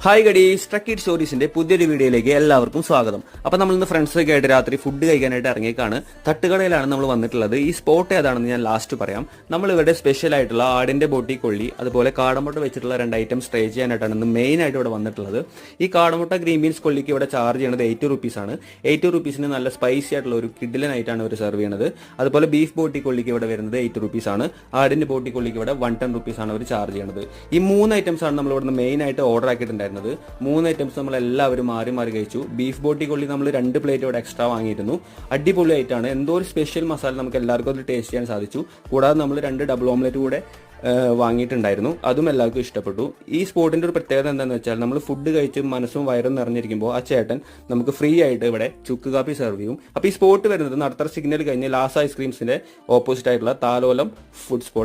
Hi ഗഡീസ്, truck it സ്റ്റോറീസിന്റെ പുതിയൊരു വീഡിയോയിലേക്ക് എല്ലാവർക്കും സ്വാഗതം. അപ്പോൾ നമ്മൾ ഇന്ന് ഫ്രണ്ട്സൊക്കെ ആയിട്ട് രാത്രി ഫുഡ് കഴിക്കാനായിട്ട് ഇറങ്ങിയേക്കാണ്. തട്ടുകടയിലാണ് നമ്മൾ വന്നിട്ടുള്ളത്. ഈ സ്പോട്ട് ഏതാണെന്ന് ഞാൻ ലാസ്റ്റ് പറയാം. നമ്മൾ ഇവിടെ സ്പെഷ്യൽ ആയിട്ടുള്ള ആടിന്റെ ബോട്ടി കൊള്ളി, അതുപോലെ കാടമുട്ട വെച്ചിട്ടുള്ള 2 ഐറ്റംസ് ട്രൈ ചെയ്യാനായിട്ടാണ് ഇന്ന് മെയിൻ ആയിട്ട് ഇവിടെ വന്നിട്ടുള്ളത്. ഈ കാടമുട്ട ഗ്രീൻ ബീൻസ് കൊള്ളിക്ക് ഇവിടെ ചാർജ് ചെയ്യുന്നത് 80 റുപ്പീസാണ്. 80 റുപ്പീസിന് നല്ല സ്പൈസി ആയിട്ടുള്ള ഒരു കിഡിലനായിട്ടാണ് അവർ സെർവ് ചെയ്യുന്നത്. അതുപോലെ ബീഫ് ബോട്ടി കൊള്ളിക്ക് ഇവിടെ വരുന്നത് 80 റുപ്പീസാണ്. ആടിന്റെ ബോട്ടി കൊള്ളിക്ക് ഇവിടെ 110 റുപ്പീസാണ് അവർ ചാർജ് ചെയ്യുന്നത്. ഈ 3 ഐറ്റംസ് ആണ് നമ്മൾ ഇവിടെ മെയിൻ ആയിട്ട് ഓർഡർ ആക്കിയിട്ടുണ്ടായിരുന്നത്. 3 ഐറ്റംസ് നമ്മൾ എല്ലാവരും മാറി മാറി കഴിച്ചു. ബീഫ് ബോട്ടി കൊള്ളി നമ്മൾ 2 പ്ലേറ്റ് ഇവിടെ എക്സ്ട്രാ വാങ്ങിയിരുന്നു. അടിപൊളി ആയിട്ടാണ്. എന്തോ ഒരു സ്പെഷ്യൽ മസാല നമുക്ക് എല്ലാവർക്കും അത് ടേസ്റ്റ് ചെയ്യാൻ സാധിച്ചു. കൂടാതെ നമ്മൾ 2 ഡബിൾ ഓംലെറ്റ് കൂടെ വാങ്ങിയിട്ടുണ്ടായിരുന്നു. അതും എല്ലാവർക്കും ഇഷ്ടപ്പെട്ടു. ഈ സ്പോട്ടിന്റെ ഒരു പ്രത്യേകത എന്താണെന്ന് വെച്ചാൽ നമ്മൾ ഫുഡ് കഴിച്ച് മനസ്സും വയറും നിറഞ്ഞിരിക്കുമ്പോൾ ആ ചേട്ടൻ നമുക്ക് ഫ്രീ ആയിട്ട് ഇവിടെ ചുക്ക് കാപ്പി സെർവ് ചെയ്യും. അപ്പോൾ ഈ സ്പോട്ട് വരുന്നത് നടത്തറ സിഗ്നൽ കഴിഞ്ഞ് ലാസ് ഐസ്ക്രീംസിന്റെ ഓപ്പോസിറ്റ് ആയിട്ടുള്ള താലോലം ഫുഡ് സ്പോട്ട്